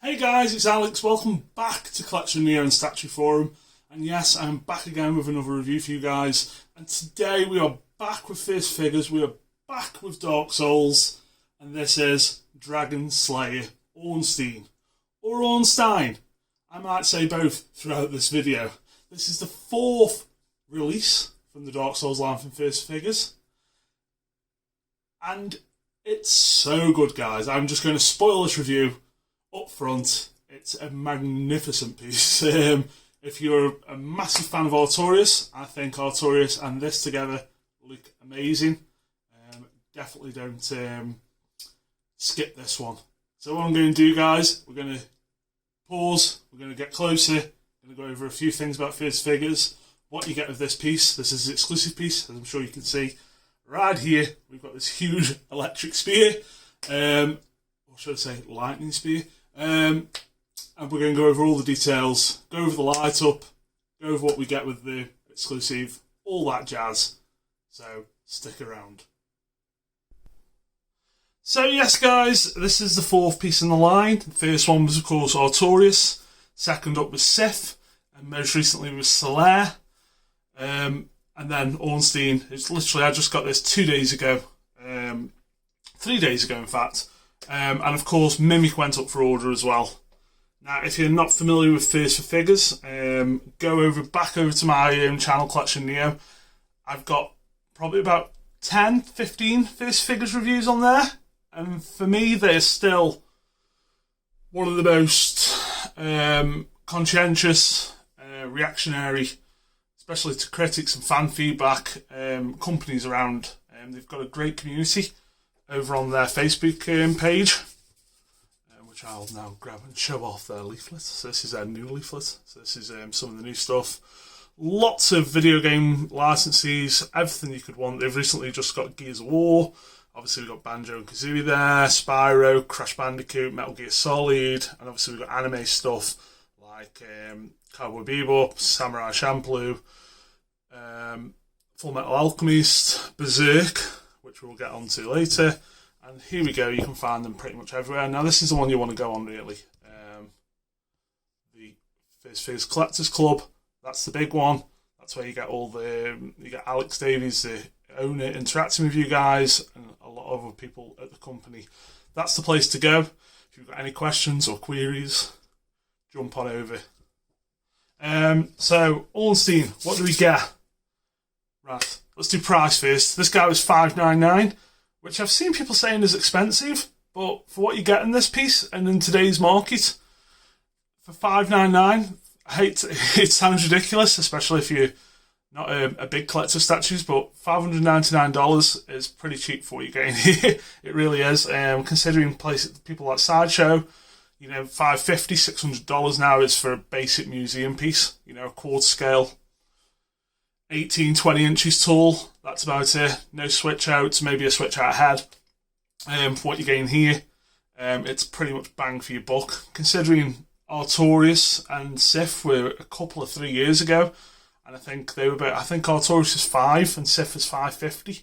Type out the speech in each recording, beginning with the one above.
Hey guys, it's Alex. Welcome back to CollectioNeo and statueforum. And yes, I'm back again with another review for you guys. And today we are back with First Figures. We are back with Dark Souls. And this is Dragonslayer Ornstein. Or Ornstein. I might say both throughout this video. This is the fourth release from the Dark Souls line from First Figures. And it's so good, guys. I'm just going to spoil this review up front. It's a magnificent piece. If you're a massive fan of Artorias, I think Artorias and this together look amazing. Definitely don't skip this one. So what I'm going to do, guys, we're going to pause, we're going to get closer, we're going to go over a few things about First Figures, what you get with this piece. This is an exclusive piece, as I'm sure you can see. Right here, we've got this huge electric spear, or should I say lightning spear. And we're going to go over all the details, go over the light up, go over what we get with the exclusive, all that jazz. So stick around. So yes, guys, this is the fourth piece in the line. The first one was, of course, Artorias. Second up was Sif, and most recently was Solaire. And then Ornstein. It's literally, I just got this 2 days ago, 3 days ago, in fact. And of course, Mimic went up for order as well. Now, if you're not familiar with First Figures, go back over to my channel, CollectioNeo. I've got probably about 10, 15 First Figures reviews on there. And for me, they're still one of the most conscientious, reactionary, especially to critics and fan feedback, companies around. They've got a great community over on their Facebook page, which I'll now grab and show off their leaflet. So this is their new leaflet. So this is some of the new stuff. Lots of video game licenses, everything you could want. They've recently just got Gears of War. Obviously we've got Banjo and Kazooie there, Spyro, Crash Bandicoot, Metal Gear Solid, and obviously we've got anime stuff like Cowboy Bebop, Samurai Champloo, Full Metal Alchemist, Berserk, which we'll get onto later. And here we go, you can find them pretty much everywhere. Now this is the one you want to go on, really. The First Figures Collectors Club, that's the big one. That's where you get all you get Alex Davies, the owner, interacting with you guys, and a lot of other people at the company. That's the place to go. If you've got any questions or queries, jump on over. So, Ornstein, what do we get? Right, let's do price first. This guy was $5.99, which I've seen people saying is expensive, but for what you get in this piece and in today's market, for $5.99, it sounds ridiculous, especially if you're not a big collector of statues, but $599 is pretty cheap for what you're getting here. It really is. Considering people like Sideshow, $550, $600 now is for a basic museum piece, a quarter scale, 18, 20 inches tall. That's about it. No switch outs, maybe a switch out ahead. For what you're getting here, it's pretty much bang for your buck. Considering Artorias and Sif were a couple of 3 years ago, and I think Artorias is $5 and Sif is $5.50,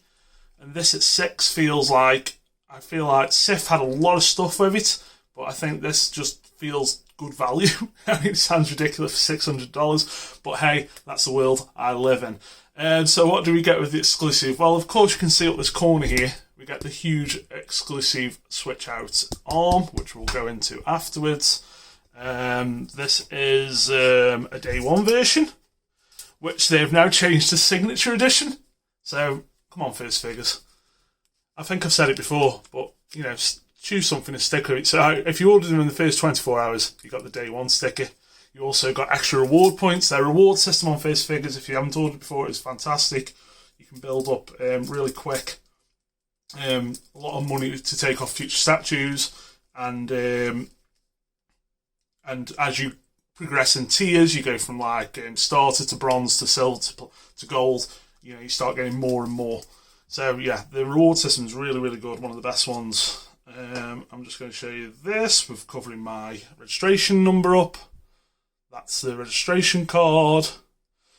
and this at $6 I feel like Sif had a lot of stuff with it, but I think this just feels good value. I mean, it sounds ridiculous for $600, but hey, that's the world I live in. And so what do we get with the exclusive? Well, of course, you can see up this corner here, we get the huge exclusive switch out arm, which we'll go into afterwards. This is a day one version, which they've now changed to Signature Edition. So, come on, First Figures. I think I've said it before, but, choose something to stick with it. So, if you ordered them in the first 24 hours, you got the day one sticker. You also got extra reward points. Their reward system on First Figures, if you haven't ordered before, is fantastic. You can build up really quick. A lot of money to take off future statues. And as you progress in tiers, you go from starter to bronze to silver to gold. You start getting more and more. So yeah, the reward system is really, really good. One of the best ones. I'm just going to show you this with covering my registration number up. That's the registration card.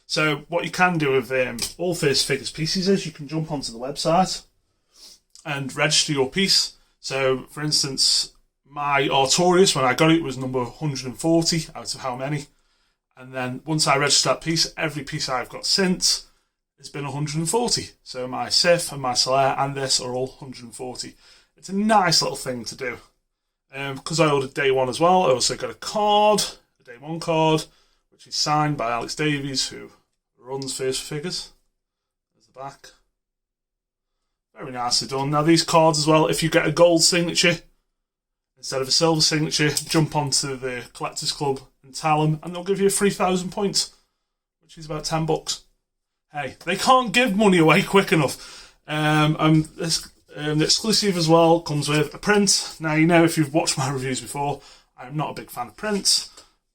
So what you can do with all First Figures pieces is you can jump onto the website and register your piece. So for instance, my Artorias, when I got it, was number 140 out of how many. And then once I registered that piece, every piece I've got since has been 140. So my Sith and my Slayer and this are all 140. It's a nice little thing to do. Because I ordered day one as well, I also got a card, a day one card, which is signed by Alex Davies, who runs First Figures. There's the back. Very nicely done. Now these cards as well, if you get a gold signature instead of a silver signature, jump onto the Collectors Club and tell them, and they'll give you 3,000 points, which is about $10. Hey, they can't give money away quick enough. The exclusive as well comes with a print. Now, you know, if you've watched my reviews before, I'm not a big fan of prints,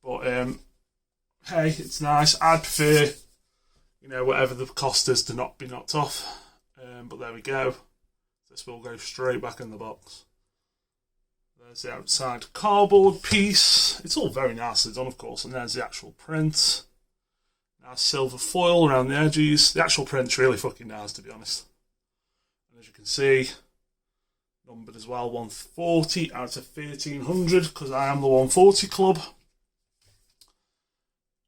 but hey, it's nice. I'd prefer, you know, whatever the cost is to not be knocked off. But there we go. This will go straight back in the box. There's the outside cardboard piece. It's all very nicely done, of course, and there's the actual print. Now silver foil around the edges. The actual print's really fucking nice, to be honest. And as you can see, numbered as well, 140 out of 1,300, because I am the 140 club.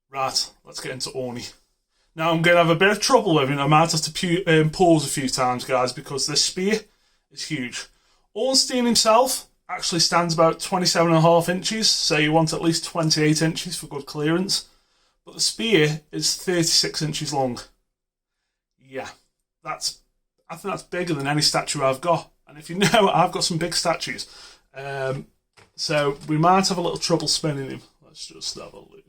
Right, let's get into Orny. Now I'm going to have a bit of trouble with it. I might have to pause a few times, guys, because this spear is huge. Ornstein himself actually stands about 27.5 inches, so you want at least 28 inches for good clearance. But the spear is 36 inches long. Yeah, I think that's bigger than any statue I've got. And if you know, I've got some big statues. So we might have a little trouble spinning him. Let's just have a look.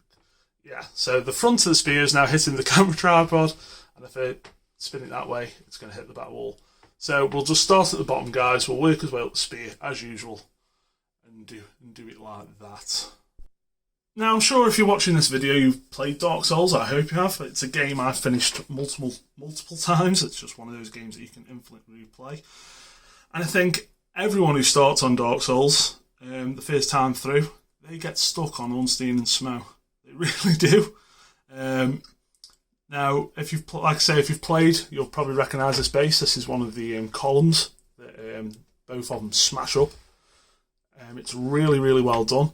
Yeah, so the front of the spear is now hitting the camera tripod, and if I spin it that way, it's going to hit the back wall. So we'll just start at the bottom, guys. We'll work as well at the spear, as usual, and do it like that. Now, I'm sure if you're watching this video, you've played Dark Souls. I hope you have. It's a game I've finished multiple times. It's just one of those games that you can infinitely replay. And I think everyone who starts on Dark Souls, the first time through, they get stuck on Ornstein and Smo. They really do. Now, if you've played, you'll probably recognise this base. This is one of the columns that both of them smash up. It's really, really well done.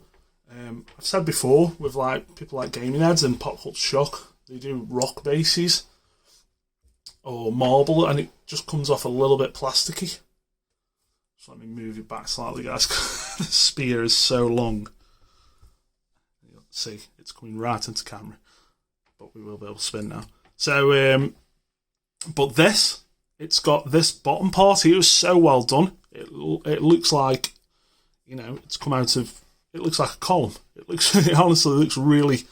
I've said before, with like people like Gaming Heads and Pop Cult Shock, they do rock bases or marble, and it just comes off a little bit plasticky. Just let me move it back slightly, guys. The spear is so long. See, it's coming right into camera, but we will be able to spin now. So, but it's got this bottom part here is so well done. It looks like, you know, it's come out of. It looks like a column. It honestly looks really,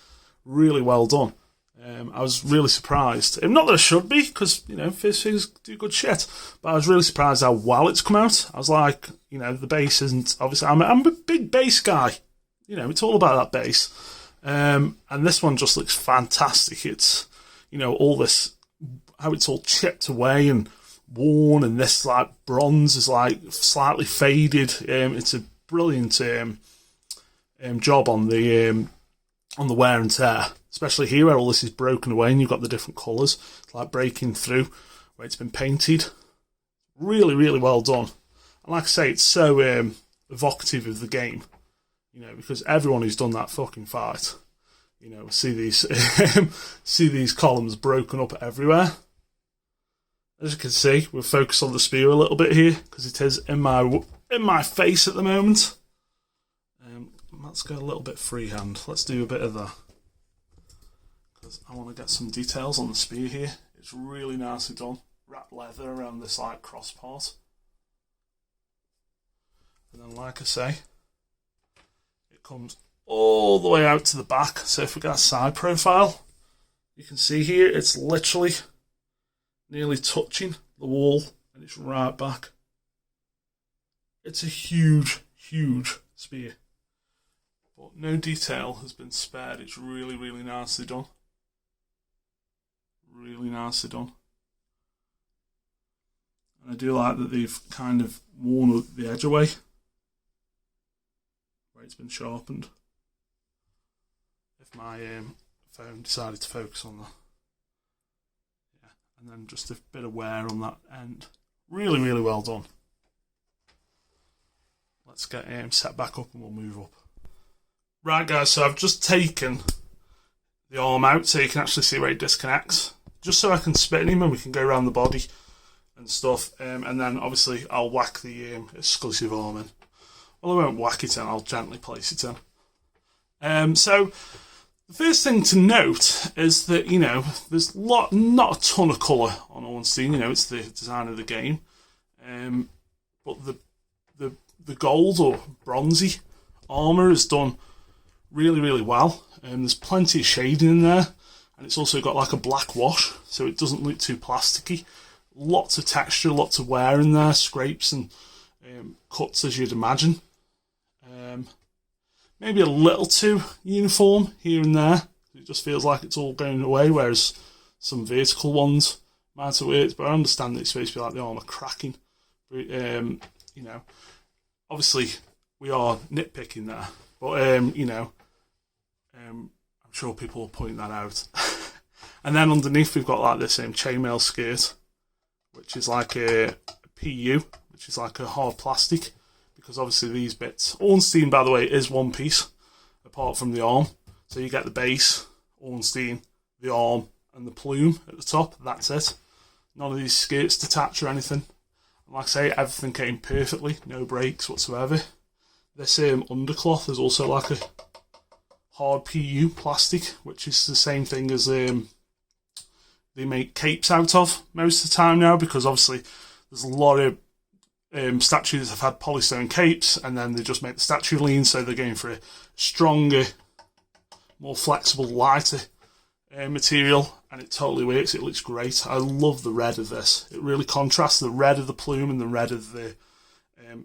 really well done. I was really surprised. Not that I should be, because, you know, First Figures do good shit. But I was really surprised how well it's come out. I was like, you know, the base isn't obviously. I'm a big base guy. You know, it's all about that base. And this one just looks fantastic. It's, you know, all this, how it's all chipped away and worn, and this like bronze is like slightly faded. It's a brilliant job on the wear and tear, especially here where all this is broken away and you've got the different colours. It's like breaking through where it's been painted. Really, really well done. And like I say, it's so evocative of the game. You know, because everyone who's done that fucking fight, you know, see these columns broken up everywhere. As you can see, we'll focus on the spear a little bit here because it is in my face at the moment. Let's go a little bit freehand. Let's do a bit of that because I want to get some details on the spear here. It's really nicely done. Wrapped leather around this like cross part, and then, like I say, comes all the way out to the back. So if we get a side profile, you can see here it's literally nearly touching the wall, and it's right back. It's a huge, huge spear, but no detail has been spared. It's really, really nicely done. Really nicely done. And I do like that they've kind of worn the edge away. It's been sharpened. If my phone decided to focus on that. Yeah, and then just a bit of wear on that end. Really, really well done. let's get him set back up and we'll move up. Right guys, so I've just taken the arm out so you can actually see where it disconnects. Just so I can spin him and we can go around the body and stuff. And then obviously I'll whack the exclusive arm in. Well, I won't whack it in, I'll gently place it in. So the first thing to note is that, you know, there's not a ton of colour on Ornstein. You know, it's the design of the game. But the gold or bronzy armour is done really, really well. There's plenty of shading in there, and it's also got like a black wash, so it doesn't look too plasticky. Lots of texture, lots of wear in there, scrapes and cuts as you'd imagine. Maybe a little too uniform here and there. It just feels like it's all going away, whereas some vertical ones might have worked, but I understand that it's supposed to be like the armour cracking. But, you know, obviously we are nitpicking there, but you know, I'm sure people will point that out. And then underneath we've got like this chainmail skirt, which is like a PU, which is like a hard plastic, because obviously these bits, Ornstein by the way is one piece apart from the arm, so you get the base, Ornstein, the arm and the plume at the top, that's it. None of these skirts detach or anything. And like I say, everything came perfectly, no breaks whatsoever. This undercloth is also like a hard PU plastic, which is the same thing as they make capes out of most of the time now, because obviously there's a lot of statues that have had polystone capes, and then they just make the statue lean, so they're going for a stronger, more flexible, lighter material, and it totally works. It looks great. I love the red of this. It really contrasts the red of the plume and the red of the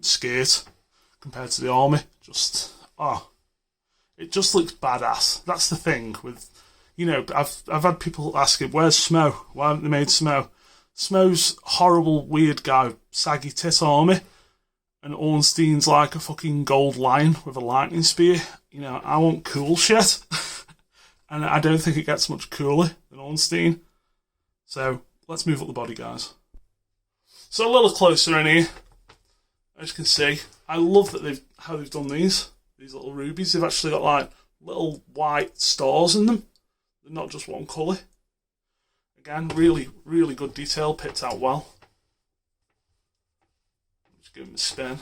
skirt compared to the armour. Just, it just looks badass. That's the thing with, you know, I've had people asking, where's Smo? Why haven't they made Smo? Smo's horrible, weird guy, saggy tit armour, and Ornstein's like a fucking gold lion with a lightning spear. You know, I want cool shit. And I don't think it gets much cooler than Ornstein. So, let's move up the body, guys. So a little closer in here, as you can see, I love that how they've done these little rubies. They've actually got like little white stars in them. They're not just one colour. Again, really, really good detail, picked out well. Just give them a spin.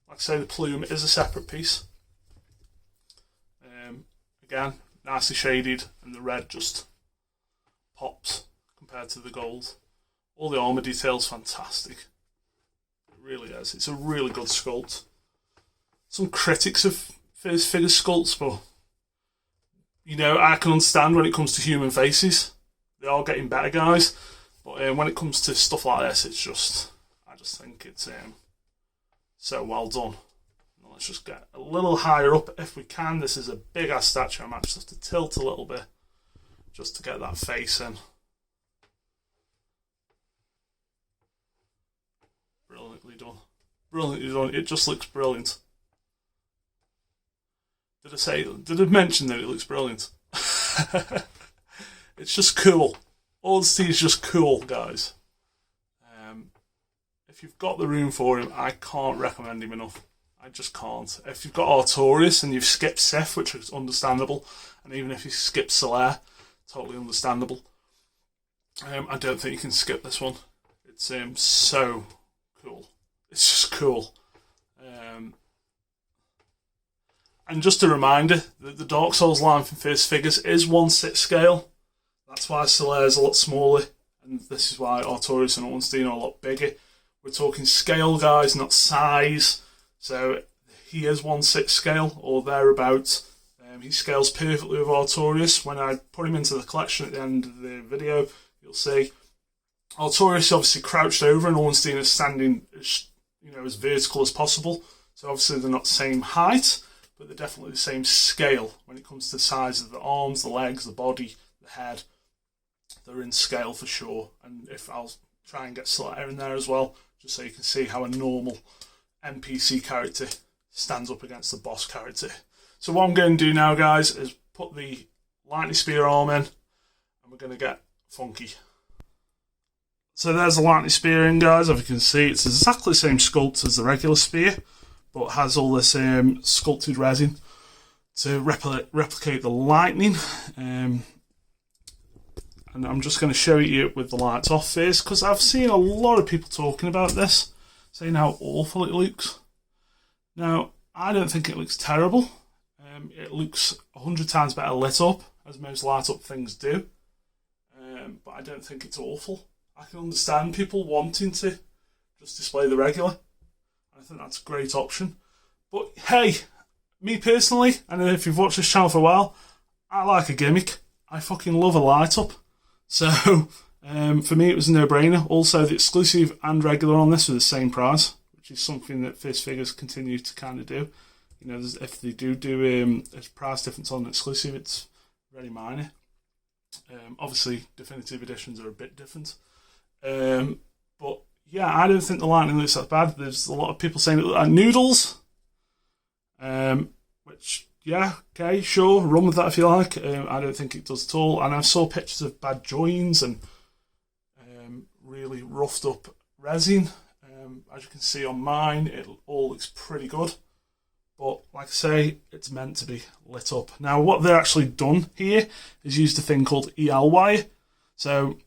Like I say, the plume is a separate piece. Again, nicely shaded, and the red just pops compared to the gold. All the armour detail's fantastic. It really is. It's a really good sculpt. Some critics of first figure sculpts, but you know, I can understand when it comes to human faces. They are getting better, guys. But when it comes to stuff like this, it's just, I just think it's so well done. Let's just get a little higher up if we can. This is a big ass statue. I might just have to tilt a little bit just to get that face in. Brilliantly done. Brilliantly done. It just looks brilliant. Did I mention that it looks brilliant? It's just cool. Ornstein is just cool, guys. If you've got the room for him, I can't recommend him enough. I just can't. If you've got Artorias and you've skipped Seth, which is understandable, and even if you skip Solaire, totally understandable, I don't think you can skip this one. It's so cool. It's just cool. And just a reminder that the Dark Souls line from First Figures is 1/6 scale. That's why Solaire is a lot smaller, and this is why Artorias and Ornstein are a lot bigger. We're talking scale, guys, not size. So he is 1/6 scale or thereabouts. He scales perfectly with Artorias. When I put him into the collection at the end of the video, you'll see Artorias obviously crouched over and Ornstein is standing, you know, as vertical as possible. So obviously they're not the same height, but they're definitely the same scale when it comes to the size of the arms, the legs, the body, the head. They're in scale for sure. And if I'll try and get Slayer in there as well, just so you can see how a normal NPC character stands up against the boss character. So what I'm going to do now, guys, is put the lightning spear arm in, and we're going to get funky. So there's the lightning spear in, guys. As you can see, it's exactly the same sculpt as the regular spear, but has all this sculpted resin to replicate the lightning. And I'm just going to show you with the lights off first, because I've seen a lot of people talking about this, saying how awful it looks. Now, I don't think it looks terrible. It looks 100 times better lit up, as most light up things do. But I don't think it's awful. I can understand people wanting to just display the regular. I think that's a great option. But hey, me personally, and if you've watched this channel for a while, I like a gimmick. I fucking love a light up. So for me, it was a no-brainer. Also, the exclusive and regular on this are the same price, which is something that First Figures continue to kind of do. You know, if they do a price difference on the exclusive, it's very minor. Obviously, definitive editions are a bit different. But yeah, I don't think the lightning looks that bad. There's a lot of people saying it looks like noodles. Which, yeah, okay, sure, run with that if you like. I don't think it does at all. And I saw pictures of bad joins and really roughed up resin. As you can see on mine, it all looks pretty good. But like I say, it's meant to be lit up. Now, what they're actually done here is used a thing called EL wire. So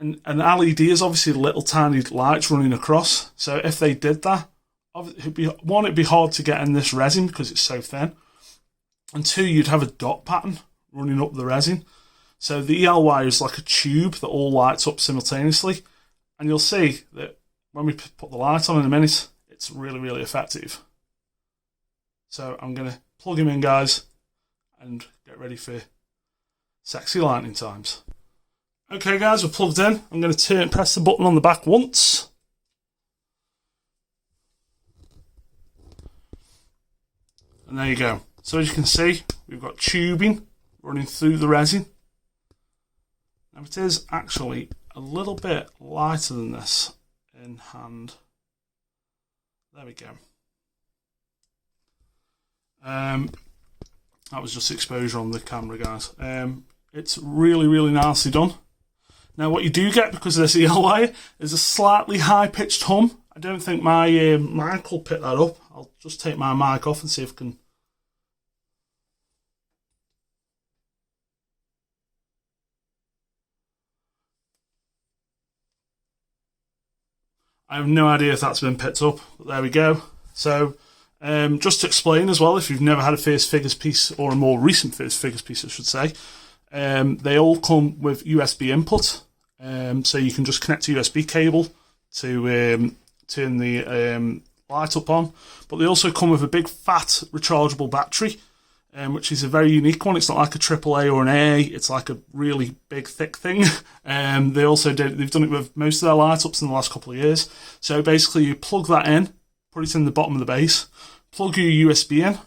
an LED is obviously little tiny lights running across. So if they did that, it'd be hard to get in this resin because it's so thin. And two, you'd have a dot pattern running up the resin. So the EL wire is like a tube that all lights up simultaneously. And you'll see that when we put the light on in a minute, it's really, really effective. So I'm going to plug him in, guys, and get ready for sexy lightning times. Okay, guys, we're plugged in. I'm going to press the button on the back once. And there you go. So as you can see, we've got tubing running through the resin. Now it is actually a little bit lighter than this in hand. There we go. That was just exposure on the camera, guys. It's really, really nicely done. Now what you do get, because of this EL wire, is a slightly high-pitched hum. I don't think my mic will pick that up. I'll just take my mic off and see if I can... I have no idea if that's been picked up, but there we go. So, just to explain as well, if you've never had a First Figures piece, or a more recent First Figures piece I should say, they all come with USB input, so you can just connect a USB cable to turn the light up on, but they also come with a big fat rechargeable battery, which is a very unique one. It's not like a AAA or an A, it's like a really big thick thing. They've done it with most of their light ups in the last couple of years. So basically you plug that in, put it in the bottom of the base, plug your USB in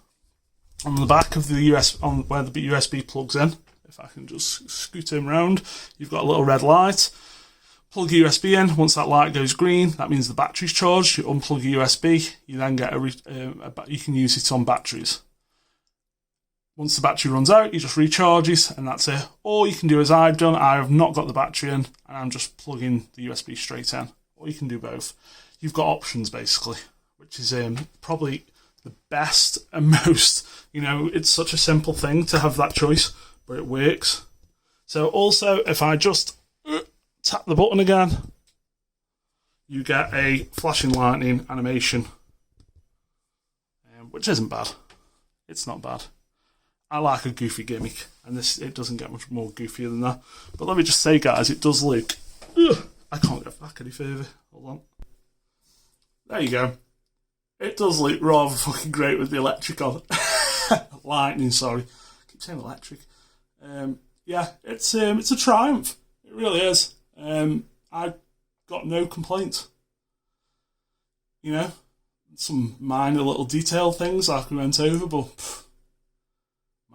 on the back of the on where the USB plugs in. If I can just scoot him round, you've got a little red light. Plug your USB in. Once that light goes green, that means the battery's charged. You unplug your USB. You then get you can use it on batteries. Once the battery runs out, it just recharges, and that's it. Or you can do as I've done. I have not got the battery in, and I'm just plugging the USB straight in. Or you can do both. You've got options basically, which is probably the best and most. You know, it's such a simple thing to have that choice, but it works. So also, if I just tap the button again, you get a flashing lightning animation, which isn't bad. It's not bad. I like a goofy gimmick, and it doesn't get much more goofier than that. But let me just say, guys, it does look... I can't go back any further. Hold on. There you go. It does look rather fucking great with the electric on. Lightning, sorry. I keep saying electric. Yeah, it's a triumph. It really is. I've got no complaints. You know, some minor little detail things I can went over, but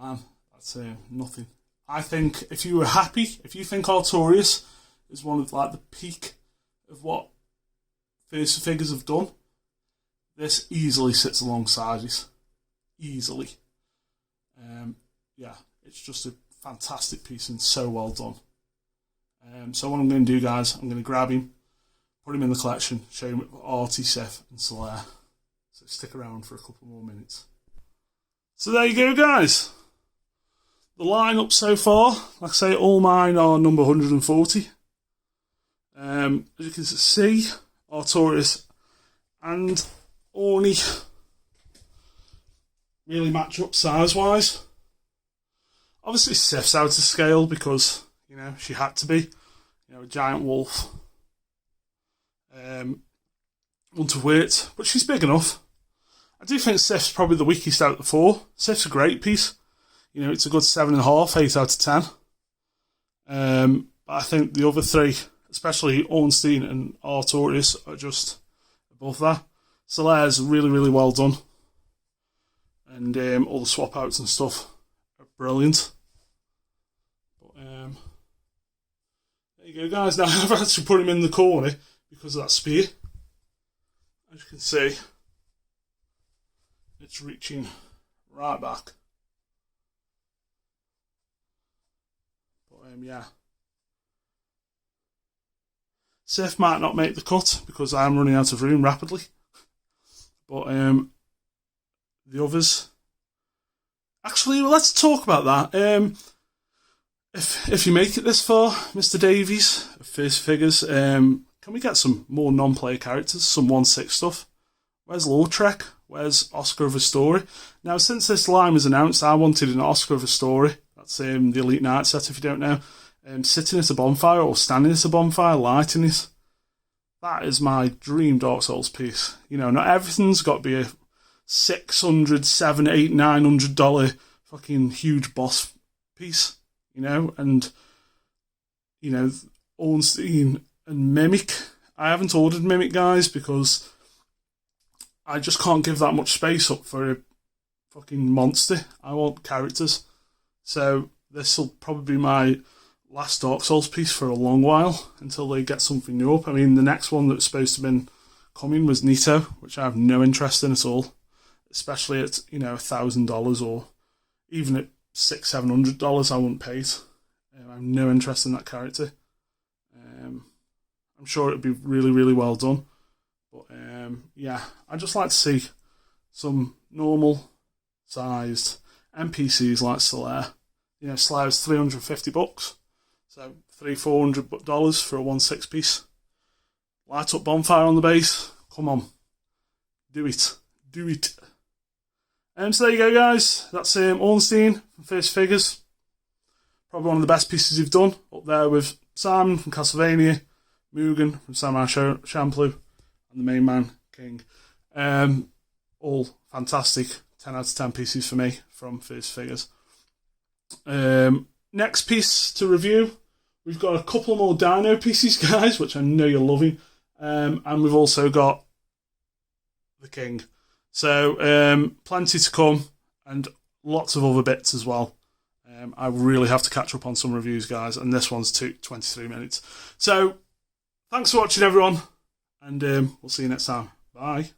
man, that's nothing. I think if you were happy, if you think Artorias is one of like the peak of what First Figures have done, this easily sits alongside it. Easily. Yeah, it's just a fantastic piece and so well done. So what I'm going to do, guys, I'm going to grab him, put him in the collection, show him Artie, Seth and Solaire. So stick around for a couple more minutes. So there you go, guys. The lineup so far, like I say, all mine are number 140. As you can see, Artorias and Ornstein really match up size-wise. Obviously, Sif's out of scale because, you know, she had to be. You know, a giant wolf. Underweight, but she's big enough. I do think Sif's probably the weakest out of the four. Sif's a great piece. You know, it's a good 7.5, 8 out of 10. But I think the other three, especially Ornstein and Artorias, are just above that. Slayer's really, really well done. And all the swap outs and stuff are brilliant. But there you go, guys. Now I've actually put him in the corner because of that spear. As you can see, it's reaching right back. But yeah. Sif might not make the cut because I'm running out of room rapidly. But the others. Actually, well, let's talk about that. If you make it this far, Mr. Davies of First Figures, can we get some more non-player characters, some 1/6 stuff? Where's Lautrec? Where's Oscar of a Story? Now, since this line was announced, I wanted an Oscar of a Story. That's the Elite Knight set, if you don't know. Sitting at a bonfire or standing at a bonfire, lighting it. That is my dream Dark Souls piece. You know, not everything's got to be a $600, $700, $800, $900 fucking huge boss piece. You know, and, you know, Ornstein and Mimic. I haven't ordered Mimic, guys, because I just can't give that much space up for a fucking monster. I want characters. So this will probably be my last Dark Souls piece for a long while until they get something new up. I mean, the next one that was supposed to have been coming was Nito, which I have no interest in at all. Especially at, you know, $1,000 or even at $600, $700, I wouldn't pay it. I have no interest in that character. I'm sure it'd be really, really well done. But yeah, I'd just like to see some normal sized NPCs like Slayer. You know, Slayer's $350, so $300-$400 for a 1/6 piece. Light up bonfire on the base. Come on, do it, do it. So there you go, guys. That's Ornstein from First Figures. Probably one of the best pieces you've done. Up there with Simon from Castlevania, Mugen from Samurai Champloo, and the main man, King. All fantastic 10 out of 10 pieces for me from First Figures. Next piece to review, we've got a couple more Dino pieces, guys, which I know you're loving. And we've also got the King. So, plenty to come, and lots of other bits as well. I really have to catch up on some reviews, guys, and this one's 23 minutes. So, thanks for watching, everyone, and we'll see you next time. Bye.